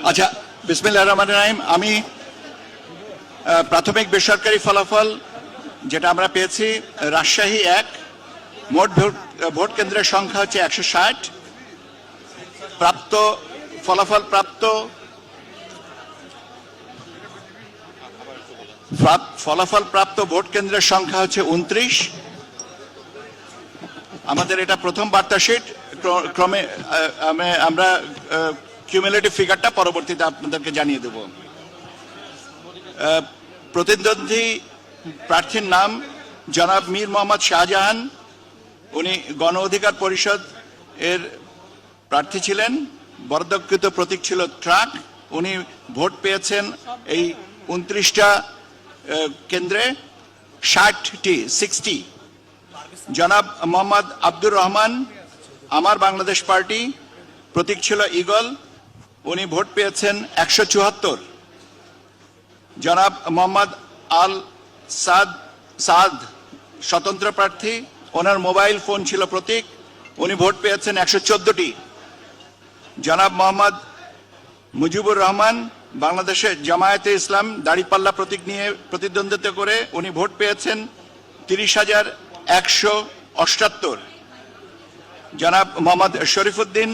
আচ্ছা, বিসমিল্লাহির রহমানির রহিম। আমি প্রাথমিক বেসরকারি ফলাফল যেটা আমরা পেয়েছি, রাজশাহী 1, মোট ভোট কেন্দ্রের সংখ্যা হচ্ছে 160। ফলাফল প্রাপ্ত ভোট কেন্দ্রের সংখ্যা হচ্ছে 29। আমাদের এটা প্রথম বার্তা শিট, ক্রমে আমরা কিউমুলেটিভ ফিগারটা পরবর্তীতে আপনাদেরকে জানিয়ে দেব। প্রতিদ্বন্দ্বী প্রার্থীর নাম জনাব মীর মোহাম্মদ শাহজাহান, উনি গণ অধিকার পরিষদ এর প্রার্থী ছিলেন। বরাদ্দকৃত প্রতীক ছিল ট্রাক। উনি ভোট পেয়েছেন এই 29টা কেন্দ্রে 60। জনাব মোহাম্মদ আব্দুর রহমান, আমার বাংলাদেশ পার্টি, প্রতীক ছিল ঈগল, উনি ভোট পেয়েছেন 174। জনাব মোহাম্মদ আল সাদ, স্বতন্ত্র প্রার্থী, ওনার মোবাইল ফোন ছিল প্রতীক, উনি ভোট পেয়েছেন 114টি। জনাব মোহাম্মদ মুজিবুর রহমান, বাংলাদেশের জামায়াতে ইসলাম, দাড়িপাল্লা প্রতীক নিয়ে প্রতিদ্বন্দ্বিতা করে উনি ভোট পেয়েছেন 30,178। জনাব মোহাম্মদ শরীফুদ্দিন,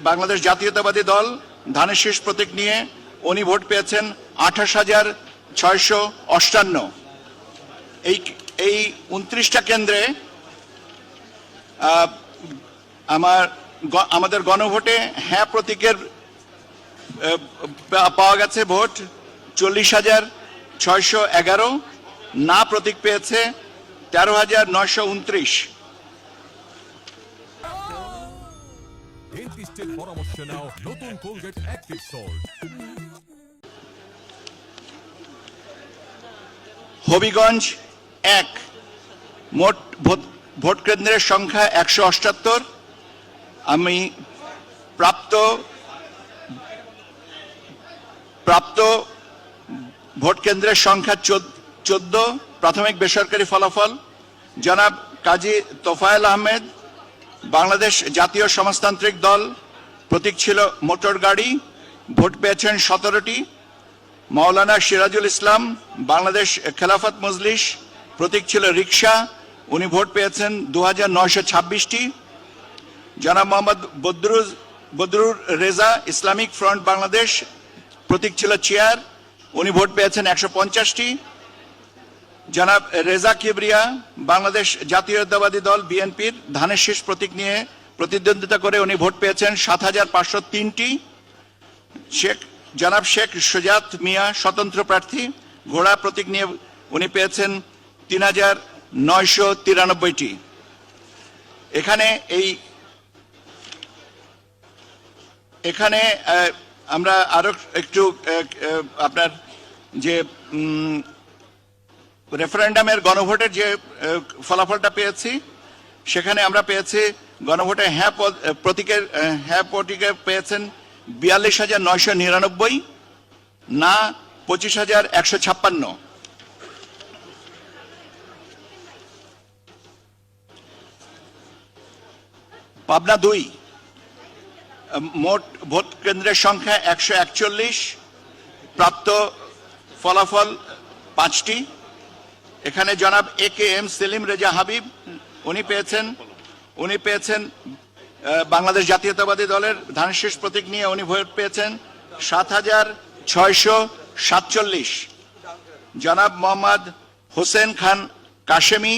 বাংলাদেশ জাতীয়তাবাদী দল, ধানের শীষ প্রতীক নিয়ে উনি ভোট পেয়েছেন 28,658। এই 29টা কেন্দ্রে আমাদের গণভোটে হ্যাঁ প্রতীকের পাওয়া গেছে ভোট 40,611, না প্রতীক পেয়েছে 13,929। ডেন্টিস্টের পরামর্শ নাও, নতুন কোলগেট অ্যাক্টিভ সল্ট। হবিগঞ্জ 1, মোট ভোট কেন্দ্রের সংখ্যা 178। আমি প্রাপ্ত ভোট কেন্দ্রের সংখ্যা 14। প্রাথমিক বেসরকারি ফলাফল, জনাব কাজী তোফায়েল আহমেদ, বাংলাদেশ জাতীয় সমাজতান্ত্রিক দল, প্রতীক ছিল মোটর গাড়ি, ভোট পেয়েছেন 17টি। মাওলানা সিরাজুল ইসলাম, বাংলাদেশ খেলাফত মজলিস, প্রতীক ছিল রিকশা, উনি ভোট পেয়েছেন 2,926টি। জনাব মোহাম্মদ বদরুর রেজা, ইসলামিক ফ্রন্ট বাংলাদেশ, প্রতীক ছিল চেয়ার, উনি ভোট পেয়েছেন 150টি। জনাব রেজা কিবরিয়া, বাংলাদেশ জাতীয়তাবাদী দল বিএনপির, ধানের শীষ প্রতীক নিয়ে প্রতিদ্বন্দ্বিতা করে উনি ভোট পেয়েছেন 7,503টি। জনাব শেখ সুজাত মিয়া, স্বতন্ত্র প্রার্থী, ঘোড়া প্রতীক নিয়ে উনি পেয়েছেন 3,993টি। এখানে আমরা আরো একটু আপনার যে রেফারেন্ডামের গণভোটের যে ফলাফলটা পেয়েছি, সেখানে আমরা পেয়েছি গণভোটে হ্যাঁ প্রতীকে পেয়েছেন 42,999, না 25,156। পাবনা 2, মোট ভোট কেন্দ্রের সংখ্যা 141, প্রাপ্ত ফলাফল 5টি। এখানে জনাব AKM সেলিম রেজা হাবিব, উনি পেয়েছেন বাংলাদেশ জাতীয়তাবাদী দলের ধানের শীষ প্রতীক নিয়ে উনি ভোট পেয়েছেন 7,647। জনাব মোহাম্মদ হোসেন খান কাশেমি,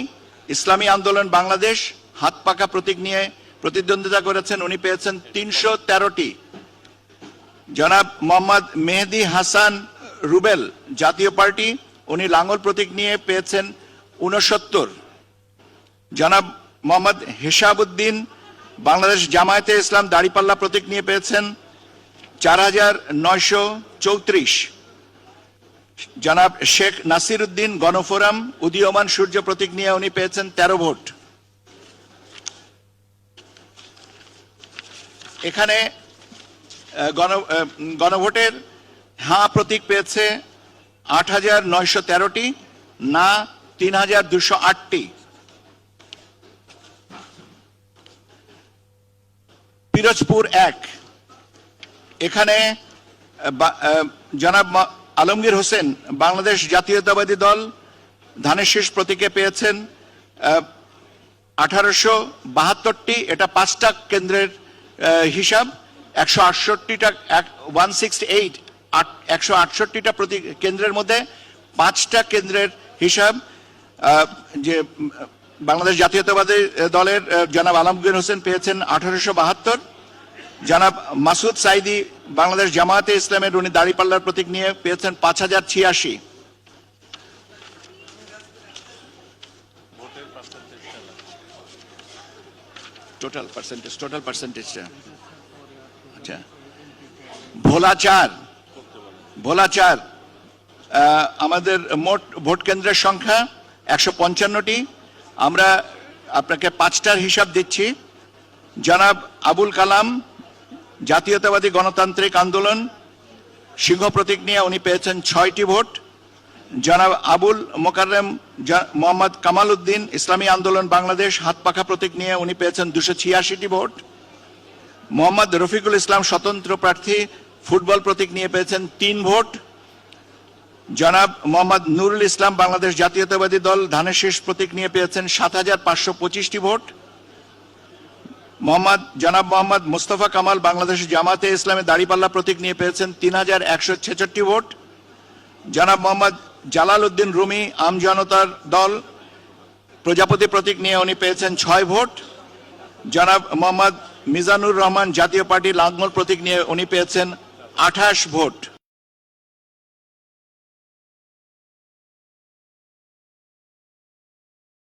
ইসলামী আন্দোলন বাংলাদেশ, হাত পাকা প্রতীক নিয়ে প্রতিদ্বন্দ্বিতা করেছেন, উনি পেয়েছেন 313টি। জনাব মোহাম্মদ মেহেদি হাসান রুবেল, জাতীয় পার্টি, উনি লাঙ্গল প্রতীক নিয়ে পেয়েছেন 69। জনাব মোহাম্মদ হেসাবউদ্দিন, বাংলাদেশ জামায়াতে ইসলাম, দাড়িপাল্লা প্রতীক নিয়ে পেয়েছেন 4,934। জনাব শেখ নাসির উদ্দিন, গণফোরাম, উদীয়মান সূর্য প্রতীক নিয়ে উনি পেয়েছেন 13 ভোট। এখানে গণভোটের হ্যাঁ প্রতীক পেয়েছে 8,913টি, না 3,208টি। পিরোজপুর 1, এখানে জনাব আলমগীর হোসেন বাংলাদেশ জাতীয়তাবাদী দল ধানের শীষ প্রতীকে পেয়েছেন 1872টি, এটা 5টা কেন্দ্রের হিসাব। 168টা 168টা প্রতি কেন্দ্রের মধ্যে 5টা কেন্দ্রের হিসাব যে বাংলাদেশ জাতীয়তাবাদী দলের জনাব আলমগীর হোসেন পেয়েছেন 1872। জনাব মাসুদ সাইদি বাংলাদেশ জামায়াতে ইসলামের উনি দাঁড়িপাল্লার প্রতীক নিয়ে পেয়েছেন 5086। টোটাল পার্সেন্টেজটা আচ্ছা। ভোলা 4 আমাদের মোট ভোট কেন্দ্রের সংখ্যা 155টি। আমরা আপনাকে 5টার হিসাব দিচ্ছি। জনাব আবুল কালাম জাতীয়তাবাদী গণতান্ত্রিক আন্দোলন সিংহ প্রতীক নিয়ে উনি পেয়েছেন 6টি ভোট। জনাব আবুল মোকাররম মোহাম্মদ কামাল উদ্দিন ইসলামী আন্দোলন বাংলাদেশ হাতপাখা প্রতীক নিয়ে উনি পেয়েছেন 286টি ভোট। মোহাম্মদ রফিকুল ইসলাম স্বতন্ত্র প্রার্থী ফুটবল প্রতীক নিয়ে পেয়েছেন 3 ভোট। জনাব মোহাম্মদ নুরুল ইসলাম বাংলাদেশ জাতীয়তাবাদী দল ধানের শীষ প্রতীক নিয়ে পেয়েছেন 7525টি ভোট। জনাব মোহাম্মদ মুস্তফা কামাল বাংলাদেশ জামাতে ইসলামী দাঁড়িপাল্লা প্রতীক নিয়ে পেয়েছেন 3166 ভোট। জনাব মোহাম্মদ জালাল উদ্দিন রুমি আম জনতার দল প্রজাপতি প্রতীক নিয়ে উনি পেয়েছেন 6 ভোট। জনাব মোহাম্মদ মিজানুর রহমান জাতীয় পার্টি লাঙ্গল প্রতীক নিয়ে উনি পেয়েছেন 28 ভোট।